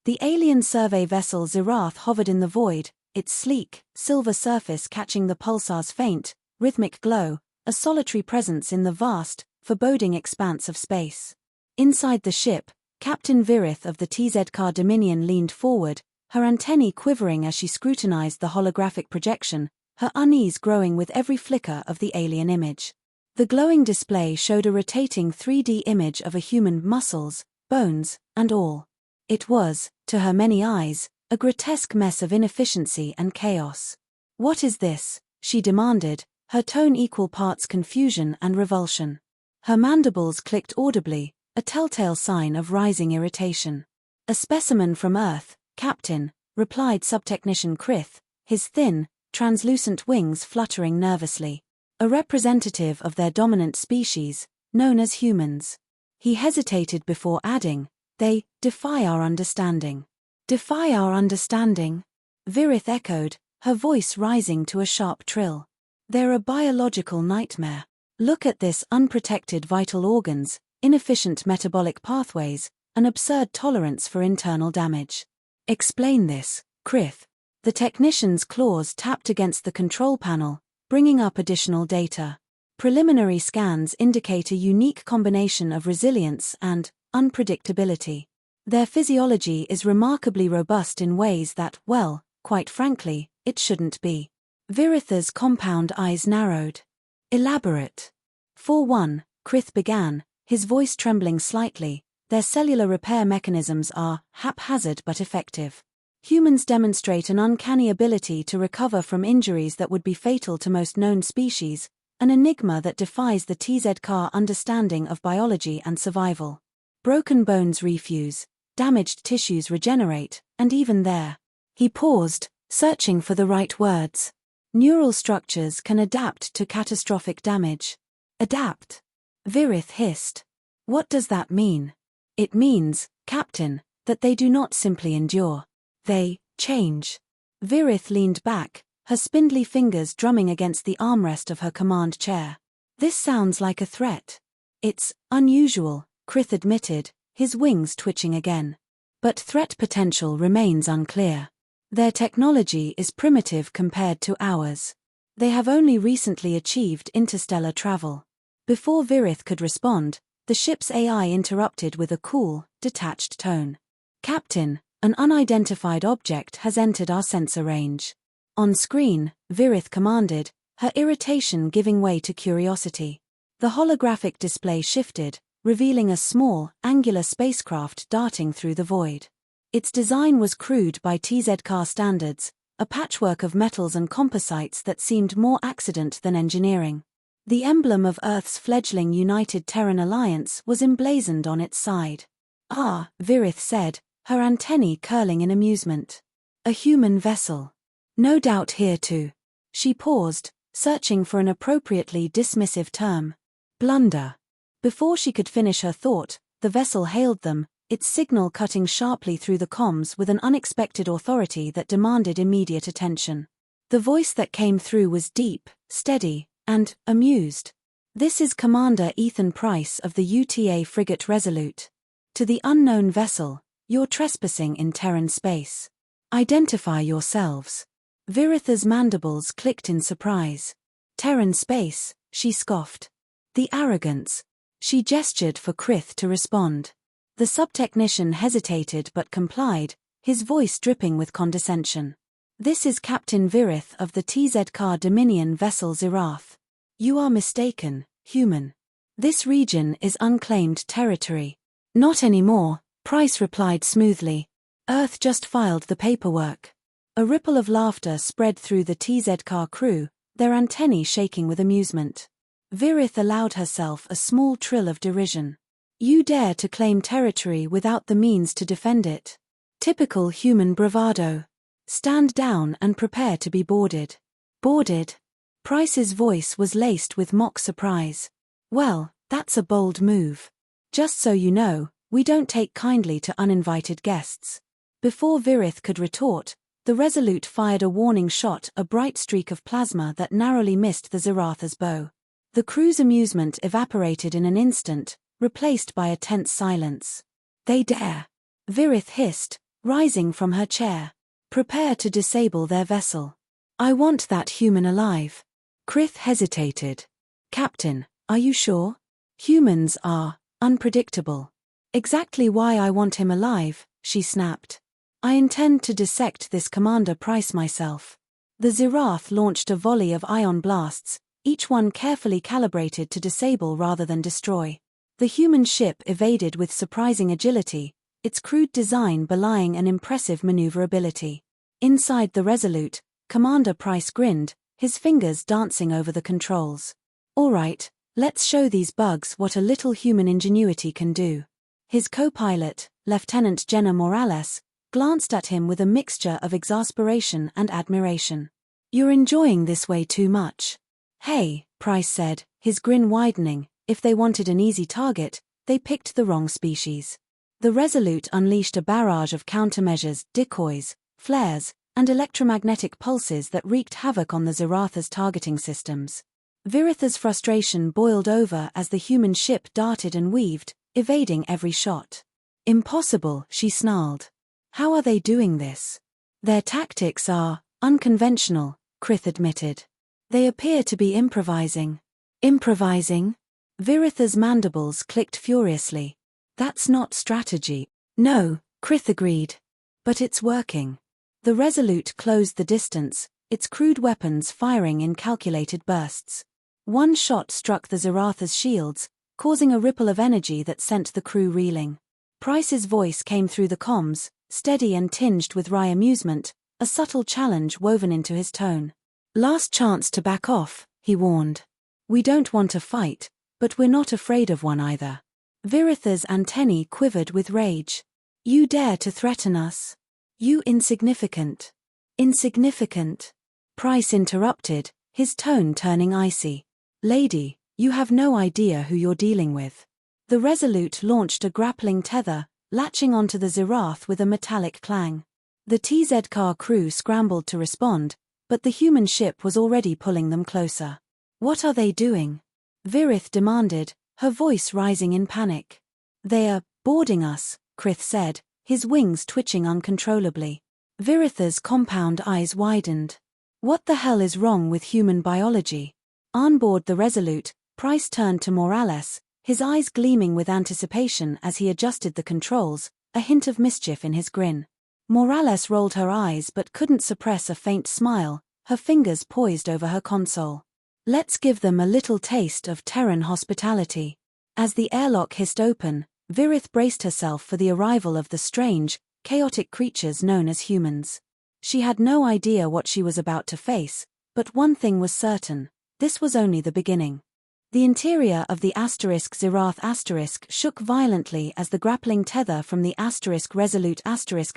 The alien survey vessel Zirath hovered in the void, its sleek, silver surface catching the pulsar's faint, rhythmic glow, a solitary presence in the vast, foreboding expanse of space. Inside the ship, Captain Zirath of the TZK Dominion leaned forward, her antennae quivering as she scrutinized the holographic projection, her unease growing with every flicker of the alien image. The glowing display showed a rotating 3D image of a human, muscles, bones, and all. It was, to her many eyes, a grotesque mess of inefficiency and chaos. "What is this?" she demanded, her tone equal parts confusion and revulsion. Her mandibles clicked audibly, a telltale sign of rising irritation. "A specimen from Earth, Captain," replied subtechnician Krith, his thin, translucent wings fluttering nervously. "A representative of their dominant species, known as humans." He hesitated before adding, "They defy our understanding." "Defy our understanding?" Zirath echoed, her voice rising to a sharp trill. "They're a biological nightmare. Look at this: unprotected vital organs, inefficient metabolic pathways, an absurd tolerance for internal damage." "Explain this, Krith." The technician's claws tapped against the control panel, bringing up additional data. Preliminary scans indicate a unique combination of resilience and unpredictability. Their physiology is remarkably robust in ways that, well, quite frankly, it shouldn't be. Zirath's compound eyes narrowed. "Elaborate." "For one," Krith began, his voice trembling slightly, "their cellular repair mechanisms are haphazard but effective. Humans demonstrate an uncanny ability to recover from injuries that would be fatal to most known species, an enigma that defies the TZK understanding of biology and survival. Broken bones refuse, damaged tissues regenerate, and even there." He paused, searching for the right words. "Neural structures can adapt to catastrophic damage." "Adapt?" Zirath hissed. "What does that mean?" "It means, Captain, that they do not simply endure. They change." Zirath leaned back, her spindly fingers drumming against the armrest of her command chair. "This sounds like a threat." "It's unusual," Krith admitted, his wings twitching again. "But threat potential remains unclear. Their technology is primitive compared to ours. They have only recently achieved interstellar travel." Before Zirath could respond, the ship's AI interrupted with a cool, detached tone. "Captain, an unidentified object has entered our sensor range." On screen, Zirath commanded, her irritation giving way to curiosity. The holographic display shifted, revealing a small, angular spacecraft darting through the void. Its design was crude by TZK standards, a patchwork of metals and composites that seemed more accident than engineering. The emblem of Earth's fledgling United Terran Alliance was emblazoned on its side. "Ah," Zirath said, her antennae curling in amusement. "A human vessel. No doubt here too." She paused, searching for an appropriately dismissive term. "Blunder." Before she could finish her thought, the vessel hailed them, its signal cutting sharply through the comms with an unexpected authority that demanded immediate attention. The voice that came through was deep, steady, and amused. "This is Commander Ethan Price of the UTA frigate Resolute. To the unknown vessel, you're trespassing in Terran space. Identify yourselves." Zirath's mandibles clicked in surprise. "Terran space," she scoffed. "The arrogance." She gestured for Krith to respond. The subtechnician hesitated but complied, his voice dripping with condescension. "This is Captain Zirath of the TZK Dominion vessel Zirath. You are mistaken, human. This region is unclaimed territory." "Not anymore," Price replied smoothly. "Earth just filed the paperwork." A ripple of laughter spread through the TZK crew, their antennae shaking with amusement. Zirath allowed herself a small trill of derision. "You dare to claim territory without the means to defend it. Typical human bravado. Stand down and prepare to be boarded." "Boarded?" Price's voice was laced with mock surprise. "Well, that's a bold move. Just so you know, we don't take kindly to uninvited guests." Before Zirath could retort, the Resolute fired a warning shot, a bright streak of plasma that narrowly missed the Zirath's bow. The crew's amusement evaporated in an instant, replaced by a tense silence. "They dare!" Zirath hissed, rising from her chair. "Prepare to disable their vessel. I want that human alive." Krith hesitated. "Captain, are you sure? Humans are unpredictable." "Exactly why I want him alive," she snapped. "I intend to dissect this Commander Price myself." The Zirath launched a volley of ion blasts, each one carefully calibrated to disable rather than destroy. The human ship evaded with surprising agility, its crude design belying an impressive maneuverability. Inside the Resolute, Commander Price grinned, his fingers dancing over the controls. "All right, let's show these bugs what a little human ingenuity can do." His co-pilot, Lieutenant Jenna Morales, glanced at him with a mixture of exasperation and admiration. "You're enjoying this way too much." "Hey," Price said, his grin widening, "if they wanted an easy target, they picked the wrong species." The Resolute unleashed a barrage of countermeasures, decoys, flares, and electromagnetic pulses that wreaked havoc on the Zirath's targeting systems. Zirath's frustration boiled over as the human ship darted and weaved, evading every shot. "Impossible," she snarled. "How are they doing this?" "Their tactics are unconventional," Krith admitted. "They appear to be improvising." "Improvising?" Zirath's mandibles clicked furiously. "That's not strategy." "No," Krith agreed. "But it's working." The Resolute closed the distance, its crude weapons firing in calculated bursts. One shot struck the Zirath's shields, causing a ripple of energy that sent the crew reeling. Price's voice came through the comms, steady and tinged with wry amusement, a subtle challenge woven into his tone. "Last chance to back off," he warned. "We don't want a fight, but we're not afraid of one either." Zirath's antennae quivered with rage. "You dare to threaten us? You insignificant." "Insignificant?" Price interrupted, his tone turning icy. "Lady, you have no idea who you're dealing with." The Resolute launched a grappling tether, latching onto the Zirath with a metallic clang. The TZ-car crew scrambled to respond, but the human ship was already pulling them closer. "What are they doing?" Zirath demanded, her voice rising in panic. "They're boarding us," Krith said, his wings twitching uncontrollably. Zirath's compound eyes widened. "What the hell is wrong with human biology?" On board the Resolute, Price turned to Morales, his eyes gleaming with anticipation as he adjusted the controls, a hint of mischief in his grin. Morales rolled her eyes but couldn't suppress a faint smile, her fingers poised over her console. "Let's give them a little taste of Terran hospitality." As the airlock hissed open, Zirath braced herself for the arrival of the strange, chaotic creatures known as humans. She had no idea what she was about to face, but one thing was certain: this was only the beginning. The interior of the Zirath shook violently as the grappling tether from the Resolute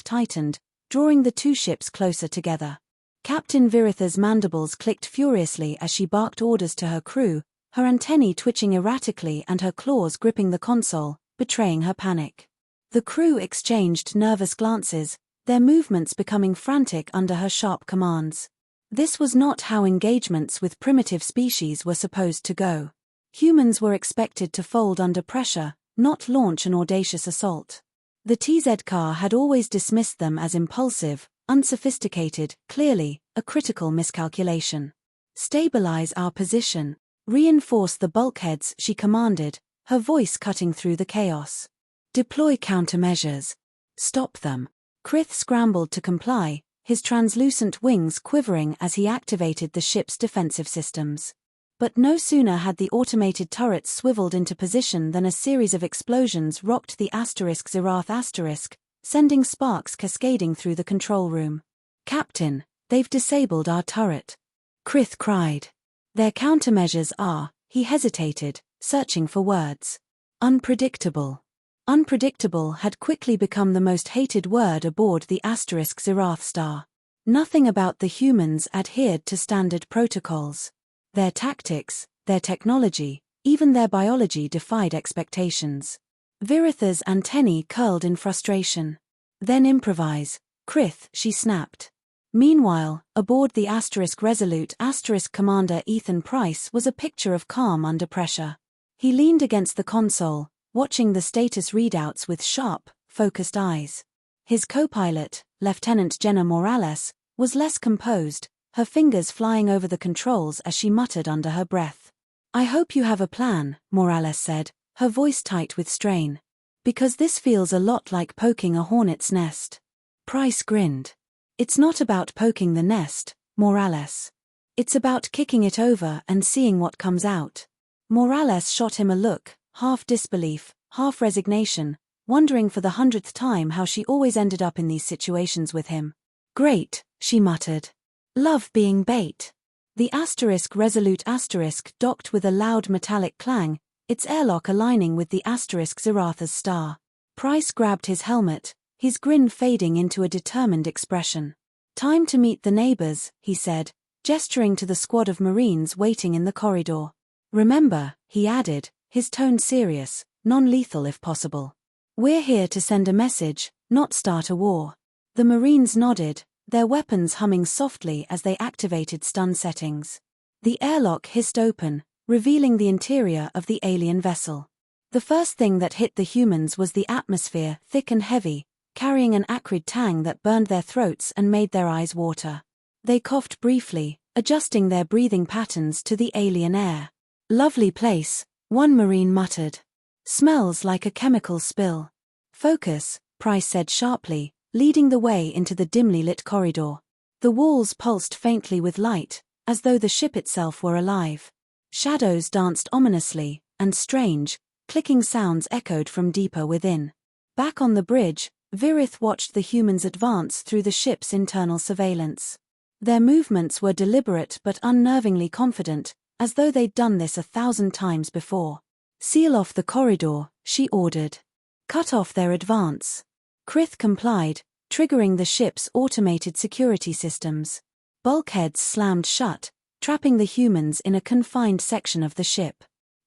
tightened, drawing the two ships closer together. Captain Zirath's mandibles clicked furiously as she barked orders to her crew, her antennae twitching erratically and her claws gripping the console, betraying her panic. The crew exchanged nervous glances, their movements becoming frantic under her sharp commands. This was not how engagements with primitive species were supposed to go. Humans were expected to fold under pressure, not launch an audacious assault. The TZ-car had always dismissed them as impulsive, unsophisticated, clearly, a critical miscalculation. "Stabilize our position. Reinforce the bulkheads," she commanded, her voice cutting through the chaos. "Deploy countermeasures. Stop them." Krith scrambled to comply, his translucent wings quivering as he activated the ship's defensive systems. But no sooner had the automated turrets swiveled into position than a series of explosions rocked the Zirath sending sparks cascading through the control room. "Captain, they've disabled our turret," Krith cried. "Their countermeasures are," he hesitated, searching for words. "Unpredictable." Unpredictable had quickly become the most hated word aboard the Zirath star. Nothing about the humans adhered to standard protocols. Their tactics, their technology, even their biology defied expectations. Zirath's antennae curled in frustration. "Then improvise, Krith," she snapped. Meanwhile, aboard the Resolute, Commander Ethan Price was a picture of calm under pressure. He leaned against the console, watching the status readouts with sharp, focused eyes. His co-pilot, Lieutenant Jenna Morales, was less composed, her fingers flying over the controls as she muttered under her breath. "I hope you have a plan," Morales said, her voice tight with strain. "Because this feels a lot like poking a hornet's nest." Price grinned. "It's not about poking the nest, Morales. It's about kicking it over and seeing what comes out." Morales shot him a look, half disbelief, half resignation, wondering for the 100th time how she always ended up in these situations with him. "Great," she muttered. "Love being bait." The *Resolute* docked with a loud metallic clang, its airlock aligning with the Zirath's star. Price grabbed his helmet, his grin fading into a determined expression. "Time to meet the neighbors," he said, gesturing to the squad of Marines waiting in the corridor. "Remember," he added, his tone serious, non-lethal if possible. "We're here to send a message, not start a war." The Marines nodded, their weapons humming softly as they activated stun settings. The airlock hissed open, revealing the interior of the alien vessel. The first thing that hit the humans was the atmosphere, thick and heavy, carrying an acrid tang that burned their throats and made their eyes water. They coughed briefly, adjusting their breathing patterns to the alien air. "Lovely place," one Marine muttered. "Smells like a chemical spill." "Focus," Price said sharply, leading the way into the dimly lit corridor. The walls pulsed faintly with light, as though the ship itself were alive. Shadows danced ominously, and strange, clicking sounds echoed from deeper within. Back on the bridge, Zirath watched the humans advance through the ship's internal surveillance. Their movements were deliberate but unnervingly confident, as though they'd done this 1,000 times before. "Seal off the corridor," she ordered. "Cut off their advance." Krith complied, triggering the ship's automated security systems. Bulkheads slammed shut, trapping the humans in a confined section of the ship.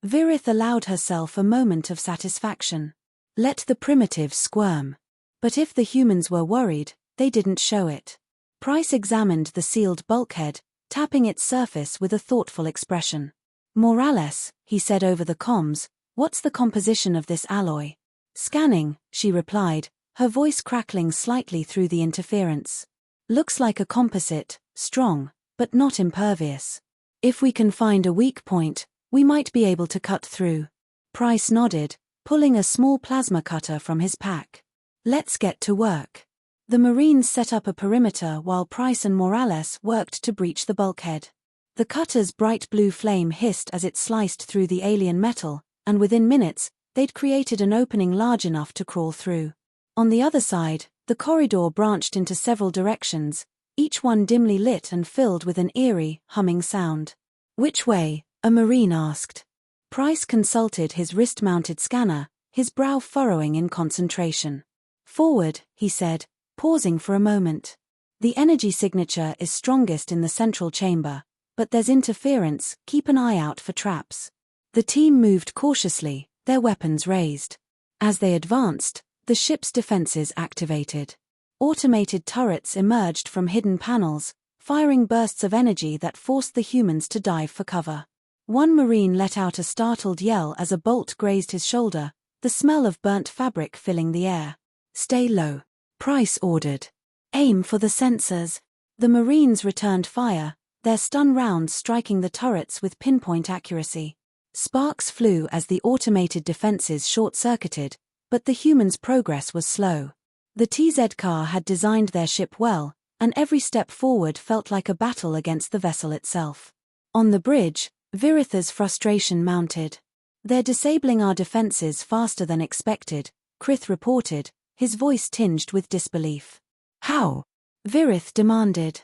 Zirath allowed herself a moment of satisfaction. Let the primitives squirm. But if the humans were worried, they didn't show it. Price examined the sealed bulkhead, tapping its surface with a thoughtful expression. "Morales," he said over the comms, "what's the composition of this alloy?" "Scanning," she replied, her voice crackling slightly through the interference. "Looks like a composite, strong, but not impervious. If we can find a weak point, we might be able to cut through." Price nodded, pulling a small plasma cutter from his pack. "Let's get to work." The Marines set up a perimeter while Price and Morales worked to breach the bulkhead. The cutter's bright blue flame hissed as it sliced through the alien metal, and within minutes, they'd created an opening large enough to crawl through. On the other side, the corridor branched into several directions, each one dimly lit and filled with an eerie, humming sound. "Which way?" a Marine asked. Price consulted his wrist-mounted scanner, his brow furrowing in concentration. "Forward," he said, pausing for a moment. "The energy signature is strongest in the central chamber, but there's interference, keep an eye out for traps." The team moved cautiously, their weapons raised. As they advanced, the ship's defenses activated. Automated turrets emerged from hidden panels, firing bursts of energy that forced the humans to dive for cover. One Marine let out a startled yell as a bolt grazed his shoulder, the smell of burnt fabric filling the air. "Stay low," Price ordered. "Aim for the sensors." The Marines returned fire, their stun rounds striking the turrets with pinpoint accuracy. Sparks flew as the automated defenses short-circuited, but the humans' progress was slow. The TZ car had designed their ship well, and every step forward felt like a battle against the vessel itself. On the bridge, Zirath's frustration mounted. "They're disabling our defenses faster than expected," Krith reported, his voice tinged with disbelief. "How?" Zirath demanded.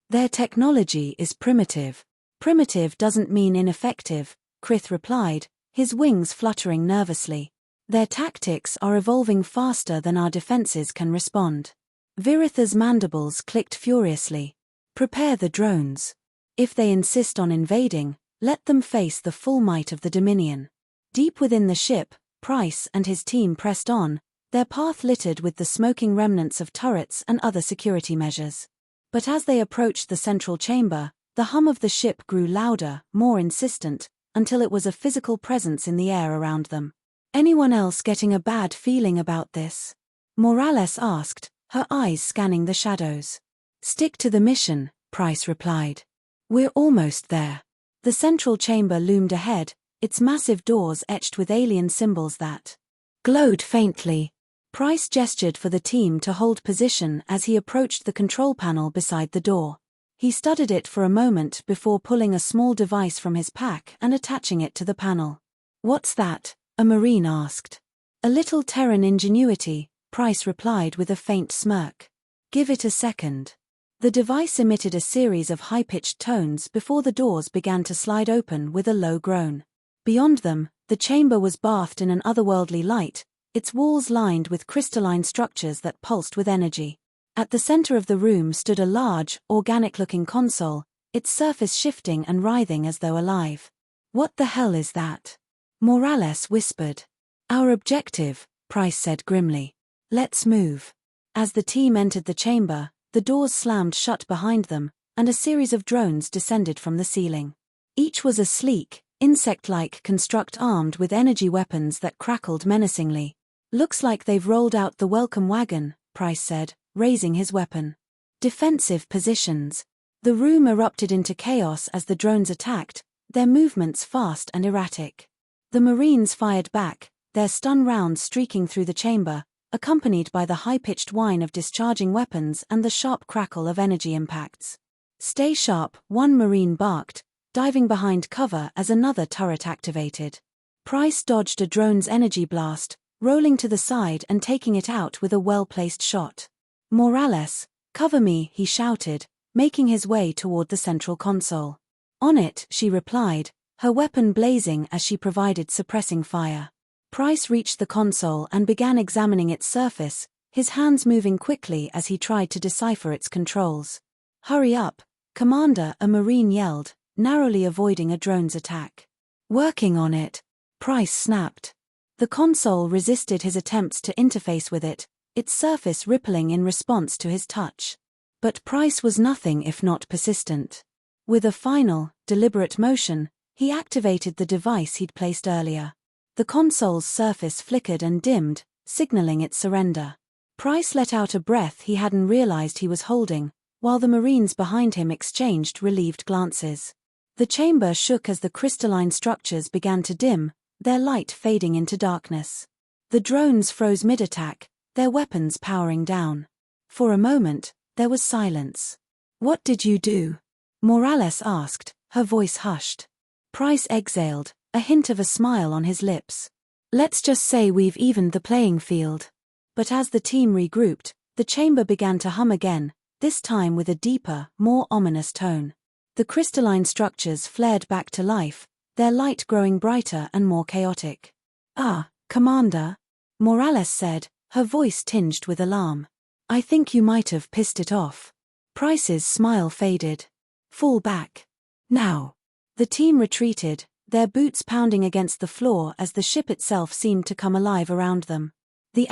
"Their technology is primitive." "Primitive doesn't mean ineffective," Krith replied, his wings fluttering nervously. "Their tactics are evolving faster than our defenses can respond." Zirath's mandibles clicked furiously. "Prepare the drones. If they insist on invading, let them face the full might of the Dominion." Deep within the ship, Price and his team pressed on, their path littered with the smoking remnants of turrets and other security measures. But as they approached the central chamber, the hum of the ship grew louder, more insistent, until it was a physical presence in the air around them. "Anyone else getting a bad feeling about this?" Morales asked, her eyes scanning the shadows. "Stick to the mission," Price replied. "We're almost there." The central chamber loomed ahead, its massive doors etched with alien symbols that glowed faintly. Price gestured for the team to hold position as he approached the control panel beside the door. He studied it for a moment before pulling a small device from his pack and attaching it to the panel. "What's that?" a Marine asked. "A little Terran ingenuity," Price replied with a faint smirk. "Give it a second." The device emitted a series of high-pitched tones before the doors began to slide open with a low groan. Beyond them, the chamber was bathed in an otherworldly light, its walls lined with crystalline structures that pulsed with energy. At the center of the room stood a large, organic-looking console, its surface shifting and writhing as though alive. "What the hell is that?" Morales whispered. "Our objective," Price said grimly. "Let's move." As the team entered the chamber, the doors slammed shut behind them, and a series of drones descended from the ceiling. Each was a sleek, insect-like construct armed with energy weapons that crackled menacingly. "Looks like they've rolled out the welcome wagon," Price said, raising his weapon. Defensive positions. The room erupted into chaos as the drones attacked, their movements fast and erratic. The Marines fired back, their stun rounds streaking through the chamber, accompanied by the high-pitched whine of discharging weapons and the sharp crackle of energy impacts. "Stay sharp," one Marine barked, diving behind cover as another turret activated. Price dodged a drone's energy blast, rolling to the side and taking it out with a well-placed shot. "Morales, cover me," he shouted, making his way toward the central console. "On it," she replied, her weapon blazing as she provided suppressing fire. Price reached the console and began examining its surface, his hands moving quickly as he tried to decipher its controls. "Hurry up, Commander," a Marine yelled, narrowly avoiding a drone's attack. "Working on it," Price snapped. The console resisted his attempts to interface with it, its surface rippling in response to his touch. But Price was nothing if not persistent. With a final, deliberate motion, he activated the device he'd placed earlier. The console's surface flickered and dimmed, signaling its surrender. Price let out a breath he hadn't realized he was holding, while the Marines behind him exchanged relieved glances. The chamber shook as the crystalline structures began to dim, their light fading into darkness. The drones froze mid-attack, their weapons powering down. For a moment, there was silence. "What did you do?" Morales asked, her voice hushed. Price exhaled, a hint of a smile on his lips. "Let's just say we've evened the playing field." But as the team regrouped, the chamber began to hum again, this time with a deeper, more ominous tone. The crystalline structures flared back to life, their light growing brighter and more chaotic. "Ah, Commander," Morales said, her voice tinged with alarm. "I think you might have pissed it off." Price's smile faded. "Fall back. Now." The team retreated, their boots pounding against the floor as the ship itself seemed to come alive around them. The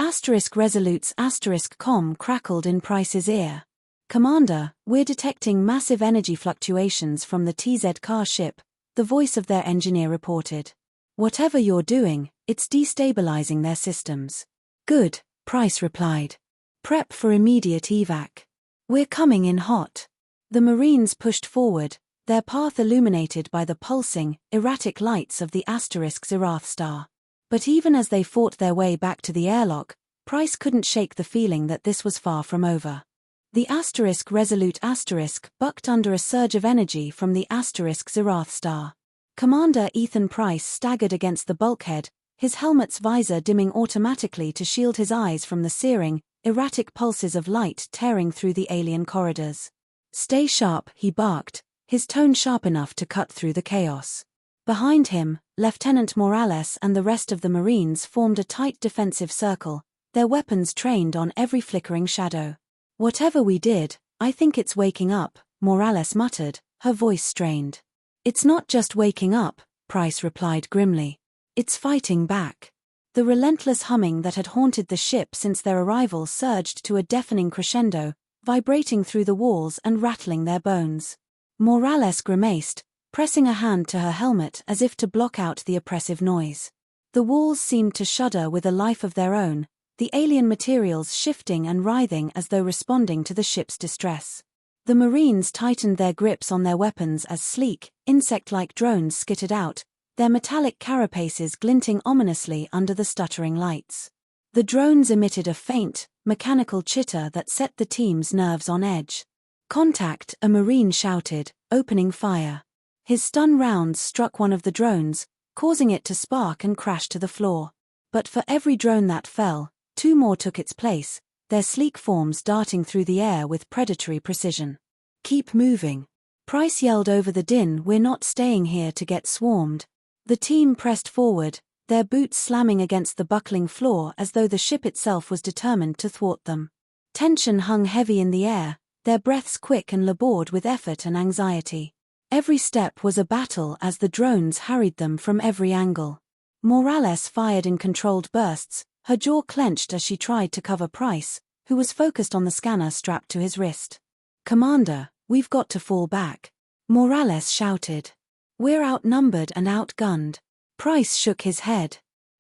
*Resolute's *com crackled in Price's ear. "Commander, we're detecting massive energy fluctuations from the TZK ship," the voice of their engineer reported. "Whatever you're doing, it's destabilizing their systems." "Good," Price replied. "Prep for immediate evac. We're coming in hot." The Marines pushed forward, their path illuminated by the pulsing, erratic lights of the Zirath star. But even as they fought their way back to the airlock, Price couldn't shake the feeling that this was far from over. The Resolute bucked under a surge of energy from the Zirath star. Commander Ethan Price staggered against the bulkhead, his helmet's visor dimming automatically to shield his eyes from the searing, erratic pulses of light tearing through the alien corridors. "Stay sharp," he barked, his tone sharp enough to cut through the chaos. Behind him, Lieutenant Morales and the rest of the Marines formed a tight defensive circle, their weapons trained on every flickering shadow. "Whatever we did, I think it's waking up," Morales muttered, her voice strained. "It's not just waking up," Price replied grimly. "It's fighting back." The relentless humming that had haunted the ship since their arrival surged to a deafening crescendo, vibrating through the walls and rattling their bones. Morales grimaced, pressing a hand to her helmet as if to block out the oppressive noise. The walls seemed to shudder with a life of their own, the alien materials shifting and writhing as though responding to the ship's distress. The Marines tightened their grips on their weapons as sleek, insect-like drones skittered out, their metallic carapaces glinting ominously under the stuttering lights. The drones emitted a faint, mechanical chitter that set the team's nerves on edge. "Contact," a Marine shouted, opening fire. His stun rounds struck one of the drones, causing it to spark and crash to the floor. But for every drone that fell, 2 more took its place, their sleek forms darting through the air with predatory precision. "Keep moving." Price yelled over the din, "We're not staying here to get swarmed." The team pressed forward, their boots slamming against the buckling floor as though the ship itself was determined to thwart them. Tension hung heavy in the air, their breaths quick and labored with effort and anxiety. Every step was a battle as the drones harried them from every angle. Morales fired in controlled bursts, her jaw clenched as she tried to cover Price, who was focused on the scanner strapped to his wrist. "Commander, we've got to fall back," Morales shouted. "We're outnumbered and outgunned." Price shook his head.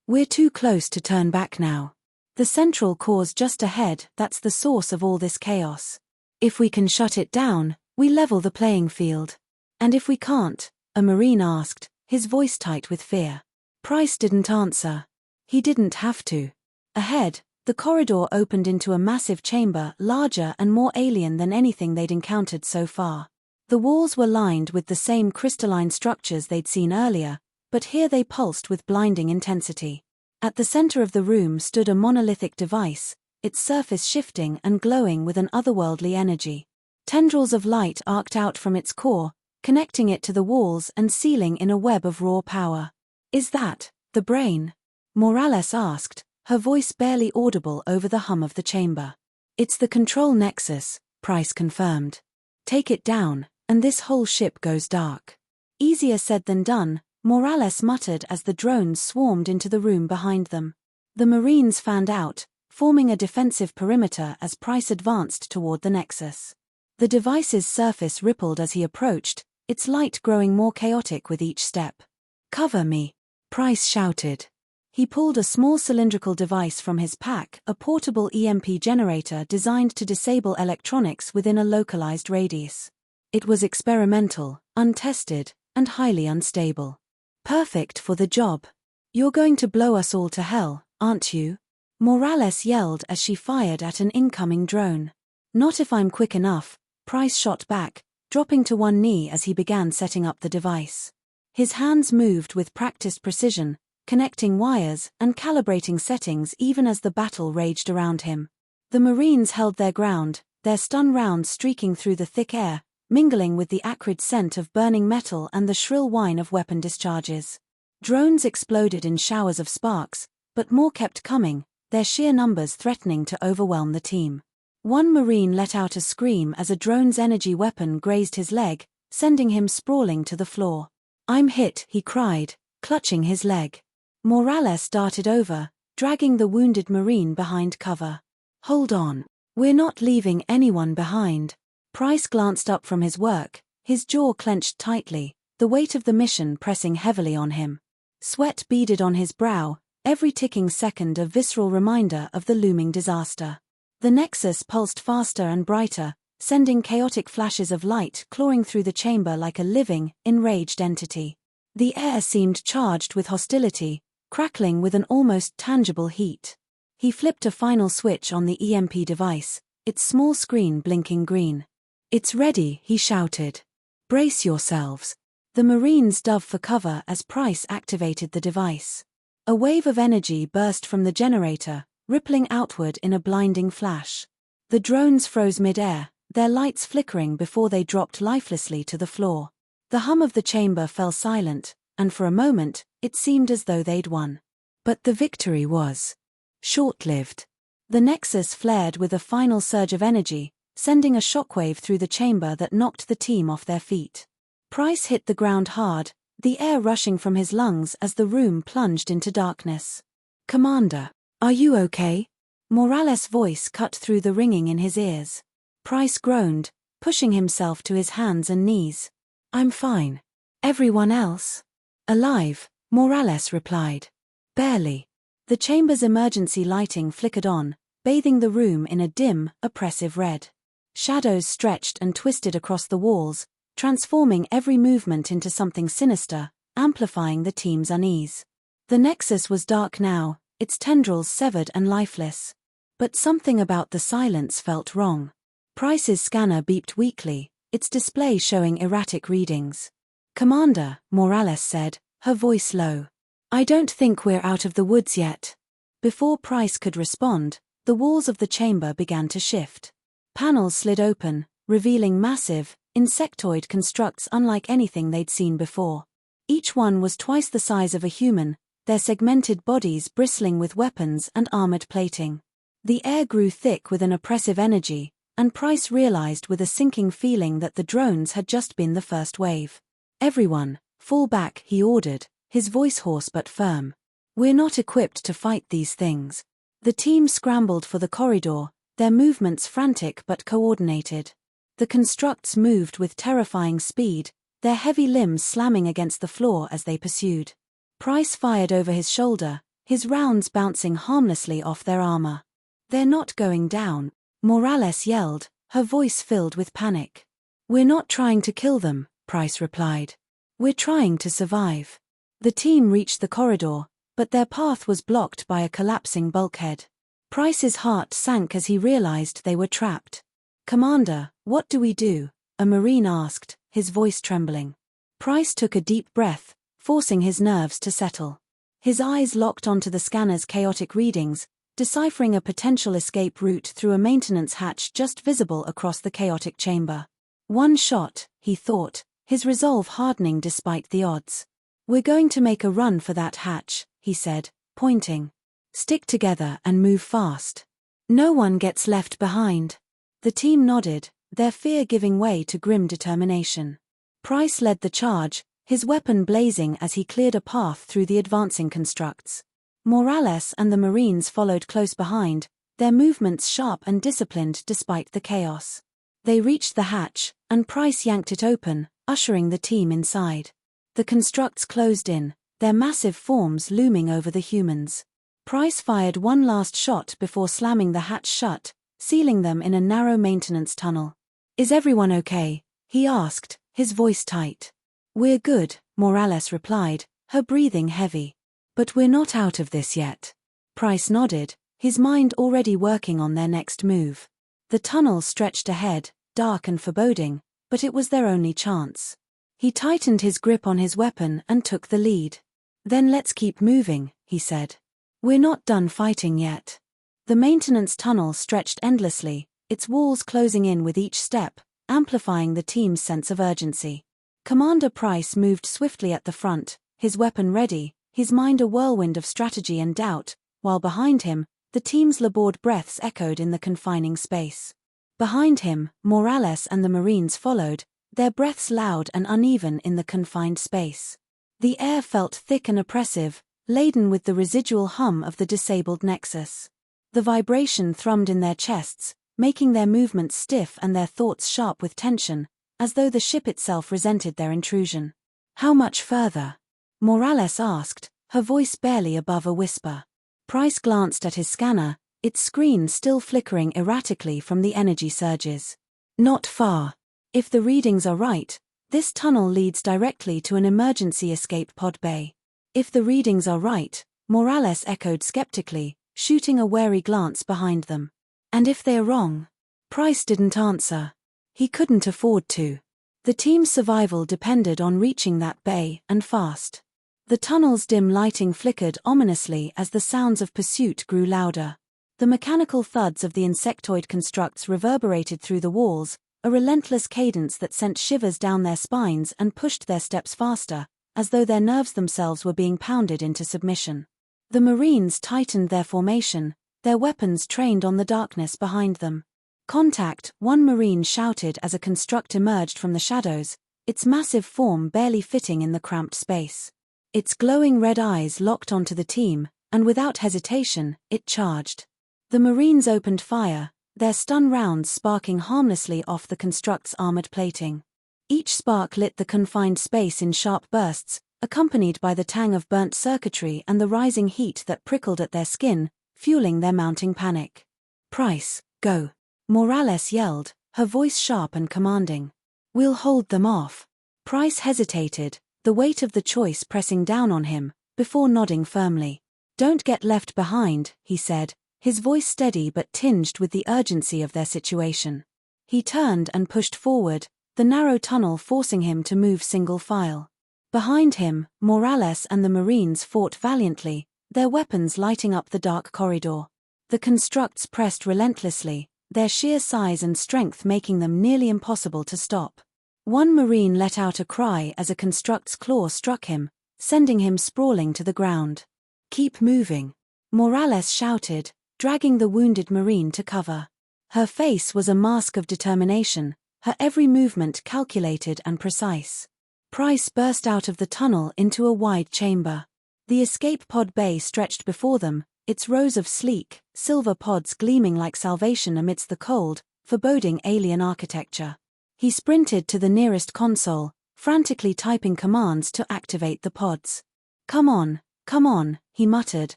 "We're too close to turn back now. The central core's just ahead, that's the source of all this chaos. If we can shut it down, we level the playing field. And if we can't?" a Marine asked, his voice tight with fear. Price didn't answer. He didn't have to. Ahead, the corridor opened into a massive chamber, larger and more alien than anything they'd encountered so far. The walls were lined with the same crystalline structures they'd seen earlier, but here they pulsed with blinding intensity. At the center of the room stood a monolithic device, its surface shifting and glowing with an otherworldly energy. Tendrils of light arced out from its core, connecting it to the walls and ceiling in a web of raw power. "Is that the brain?" Morales asked, her voice barely audible over the hum of the chamber. "It's the control nexus," Price confirmed. "Take it down, and this whole ship goes dark." "Easier said than done," Morales muttered as the drones swarmed into the room behind them. The Marines fanned out, forming a defensive perimeter as Price advanced toward the nexus. The device's surface rippled as he approached, its light growing more chaotic with each step. "Cover me," Price shouted. He pulled a small cylindrical device from his pack, a portable EMP generator designed to disable electronics within a localized radius. It was experimental, untested, and highly unstable. Perfect for the job. "You're going to blow us all to hell, aren't you?" Morales yelled as she fired at an incoming drone. "Not if I'm quick enough," Price shot back, dropping to one knee as he began setting up the device. His hands moved with practiced precision, connecting wires and calibrating settings even as the battle raged around him. The Marines held their ground, their stun rounds streaking through the thick air, mingling with the acrid scent of burning metal and the shrill whine of weapon discharges. Drones exploded in showers of sparks, but more kept coming, their sheer numbers threatening to overwhelm the team. One Marine let out a scream as a drone's energy weapon grazed his leg, sending him sprawling to the floor. "I'm hit," he cried, clutching his leg. Morales darted over, dragging the wounded Marine behind cover. "Hold on. We're not leaving anyone behind." Price glanced up from his work, his jaw clenched tightly, the weight of the mission pressing heavily on him. Sweat beaded on his brow, every ticking second a visceral reminder of the looming disaster. The nexus pulsed faster and brighter, sending chaotic flashes of light clawing through the chamber like a living, enraged entity. The air seemed charged with hostility, crackling with an almost tangible heat. He flipped a final switch on the EMP device, its small screen blinking green. "It's ready," he shouted. "Brace yourselves." The Marines dove for cover as Price activated the device. A wave of energy burst from the generator, rippling outward in a blinding flash. The drones froze mid-air, their lights flickering before they dropped lifelessly to the floor. The hum of the chamber fell silent, and for a moment, it seemed as though they'd won. But the victory was short-lived. The nexus flared with a final surge of energy, sending a shockwave through the chamber that knocked the team off their feet. Price hit the ground hard, the air rushing from his lungs as the room plunged into darkness. "Commander, are you okay?" Morales' voice cut through the ringing in his ears. Price groaned, pushing himself to his hands and knees. "I'm fine. Everyone else?" "Alive," Morales replied. "Barely." The chamber's emergency lighting flickered on, bathing the room in a dim, oppressive red. Shadows stretched and twisted across the walls, transforming every movement into something sinister, amplifying the team's unease. The nexus was dark now, its tendrils severed and lifeless. But something about the silence felt wrong. Price's scanner beeped weakly, its display showing erratic readings. "Commander," Morales said, her voice low. "I don't think we're out of the woods yet." Before Price could respond, the walls of the chamber began to shift. Panels slid open, revealing massive, insectoid constructs unlike anything they'd seen before. Each one was twice the size of a human, their segmented bodies bristling with weapons and armored plating. The air grew thick with an oppressive energy, and Price realized with a sinking feeling that the drones had just been the first wave. "Everyone, fall back," he ordered, his voice hoarse but firm. "We're not equipped to fight these things." The team scrambled for the corridor, their movements frantic but coordinated. The constructs moved with terrifying speed, their heavy limbs slamming against the floor as they pursued. Price fired over his shoulder, his rounds bouncing harmlessly off their armor. "They're not going down," Morales yelled, her voice filled with panic. "We're not trying to kill them," Price replied. "We're trying to survive." The team reached the corridor, but their path was blocked by a collapsing bulkhead. Price's heart sank as he realized they were trapped. "Commander, what do we do?" a Marine asked, his voice trembling. Price took a deep breath, forcing his nerves to settle. His eyes locked onto the scanner's chaotic readings, deciphering a potential escape route through a maintenance hatch just visible across the chaotic chamber. "One shot," he thought, his resolve hardening despite the odds. "We're going to make a run for that hatch," he said, pointing. "Stick together and move fast. No one gets left behind." The team nodded, their fear giving way to grim determination. Price led the charge, his weapon blazing as he cleared a path through the advancing constructs. Morales and the Marines followed close behind, their movements sharp and disciplined despite the chaos. They reached the hatch, and Price yanked it open, ushering the team inside. The constructs closed in, their massive forms looming over the humans. Price fired one last shot before slamming the hatch shut, sealing them in a narrow maintenance tunnel. "Is everyone okay?" he asked, his voice tight. "We're good," Morales replied, her breathing heavy. "But we're not out of this yet." Price nodded, his mind already working on their next move. The tunnel stretched ahead, dark and foreboding, but it was their only chance. He tightened his grip on his weapon and took the lead. "Then let's keep moving," he said. "We're not done fighting yet." The maintenance tunnel stretched endlessly, its walls closing in with each step, amplifying the team's sense of urgency. Commander Price moved swiftly at the front, his weapon ready, his mind a whirlwind of strategy and doubt, while behind him, the team's labored breaths echoed in the confining space. Behind him, Morales and the Marines followed, their breaths loud and uneven in the confined space. The air felt thick and oppressive, laden with the residual hum of the disabled nexus. The vibration thrummed in their chests, making their movements stiff and their thoughts sharp with tension, as though the ship itself resented their intrusion. "How much further?" Morales asked, her voice barely above a whisper. Price glanced at his scanner, its screen still flickering erratically from the energy surges. "Not far. If the readings are right, this tunnel leads directly to an emergency escape pod bay." "If the readings are right," Morales echoed skeptically, shooting a wary glance behind them. "And if they are wrong?" Price didn't answer. He couldn't afford to. The team's survival depended on reaching that bay, and fast. The tunnel's dim lighting flickered ominously as the sounds of pursuit grew louder. The mechanical thuds of the insectoid constructs reverberated through the walls, a relentless cadence that sent shivers down their spines and pushed their steps faster, as though their nerves themselves were being pounded into submission. The Marines tightened their formation, their weapons trained on the darkness behind them. "Contact," one Marine shouted as a construct emerged from the shadows, its massive form barely fitting in the cramped space. Its glowing red eyes locked onto the team, and without hesitation, it charged. The Marines opened fire, their stun rounds sparking harmlessly off the construct's armored plating. Each spark lit the confined space in sharp bursts, accompanied by the tang of burnt circuitry and the rising heat that prickled at their skin, fueling their mounting panic. "Price, go," Morales yelled, her voice sharp and commanding. "We'll hold them off." Price hesitated, the weight of the choice pressing down on him, before nodding firmly. "Don't get left behind," he said, his voice steady but tinged with the urgency of their situation. He turned and pushed forward, the narrow tunnel forcing him to move single file. Behind him, Morales and the Marines fought valiantly, their weapons lighting up the dark corridor. The constructs pressed relentlessly, their sheer size and strength making them nearly impossible to stop. One Marine let out a cry as a construct's claw struck him, sending him sprawling to the ground. "Keep moving," Morales shouted, dragging the wounded Marine to cover. Her face was a mask of determination, her every movement calculated and precise. Price burst out of the tunnel into a wide chamber. The escape pod bay stretched before them, its rows of sleek, silver pods gleaming like salvation amidst the cold, foreboding alien architecture. He sprinted to the nearest console, frantically typing commands to activate the pods. Come on," he muttered,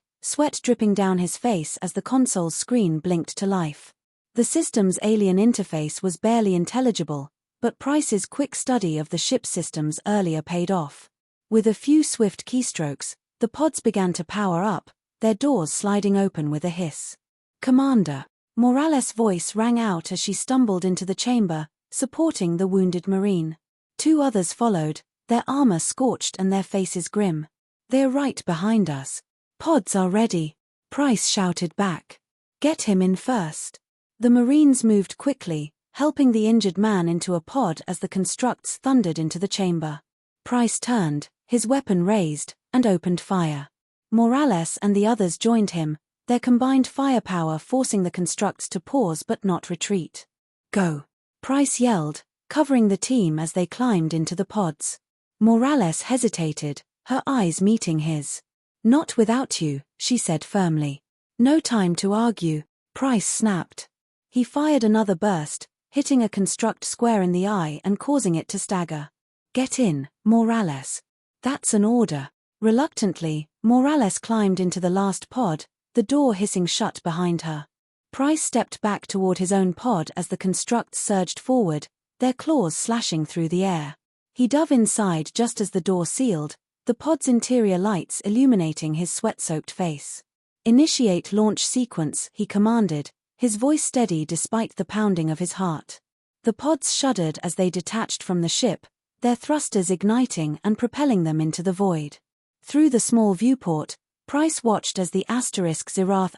sweat dripping down his face as the console's screen blinked to life. The system's alien interface was barely intelligible, but Price's quick study of the ship's systems earlier paid off. With a few swift keystrokes, the pods began to power up, their doors sliding open with a hiss. "Commander," Morales' voice rang out as she stumbled into the chamber, supporting the wounded Marine. Two others followed, their armor scorched and their faces grim. "They're right behind us." "Pods are ready," Price shouted back. "Get him in first." The Marines moved quickly, helping the injured man into a pod as the constructs thundered into the chamber. Price turned, his weapon raised, and opened fire. Morales and the others joined him, their combined firepower forcing the constructs to pause but not retreat. "Go," Price yelled, covering the team as they climbed into the pods. Morales hesitated, her eyes meeting his. "Not without you," she said firmly. "No time to argue," Price snapped. He fired another burst, hitting a construct square in the eye and causing it to stagger. "Get in, Morales." "That's an order." Reluctantly, Morales climbed into the last pod, the door hissing shut behind her. Price stepped back toward his own pod as the constructs surged forward, their claws slashing through the air. He dove inside just as the door sealed, the pod's interior lights illuminating his sweat-soaked face. "Initiate launch sequence," he commanded, his voice steady despite the pounding of his heart. The pods shuddered as they detached from the ship, their thrusters igniting and propelling them into the void. Through the small viewport, Price watched as the Zirath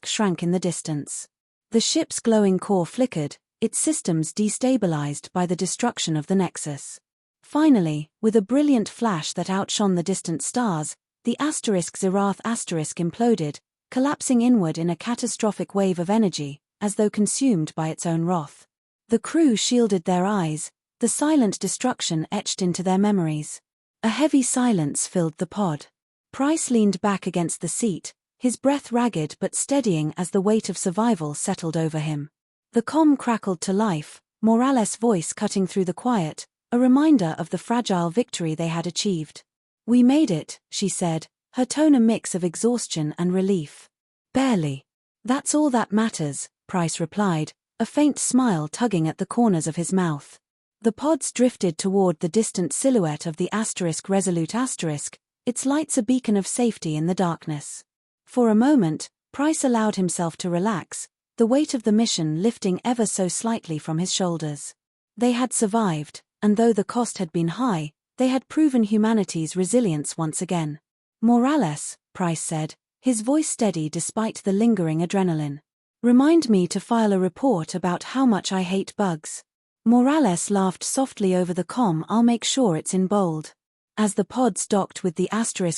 shrank in the distance. The ship's glowing core flickered, its systems destabilized by the destruction of the nexus. Finally, with a brilliant flash that outshone the distant stars, the Zirath imploded, collapsing inward in a catastrophic wave of energy, as though consumed by its own wrath. The crew shielded their eyes, the silent destruction etched into their memories. A heavy silence filled the pod. Price leaned back against the seat, his breath ragged but steadying as the weight of survival settled over him. The comm crackled to life, Morales' voice cutting through the quiet, a reminder of the fragile victory they had achieved. "We made it," she said, her tone a mix of exhaustion and relief. "Barely. That's all that matters," Price replied, a faint smile tugging at the corners of his mouth. The pods drifted toward the distant silhouette of the Resolute *, its lights a beacon of safety in the darkness. For a moment, Price allowed himself to relax, the weight of the mission lifting ever so slightly from his shoulders. They had survived, and though the cost had been high, they had proven humanity's resilience once again. "Morales," Price said, his voice steady despite the lingering adrenaline. "Remind me to file a report about how much I hate bugs." Morales laughed softly over the comm. "I'll make sure it's in bold." As the pods docked with the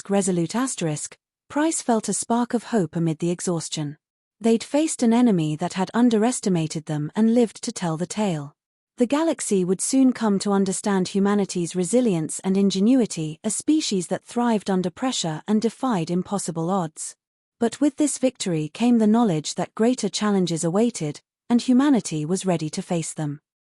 Resolute *, Price felt a spark of hope amid the exhaustion. They'd faced an enemy that had underestimated them and lived to tell the tale. The galaxy would soon come to understand humanity's resilience and ingenuity, a species that thrived under pressure and defied impossible odds. But with this victory came the knowledge that greater challenges awaited, and humanity was ready to face them.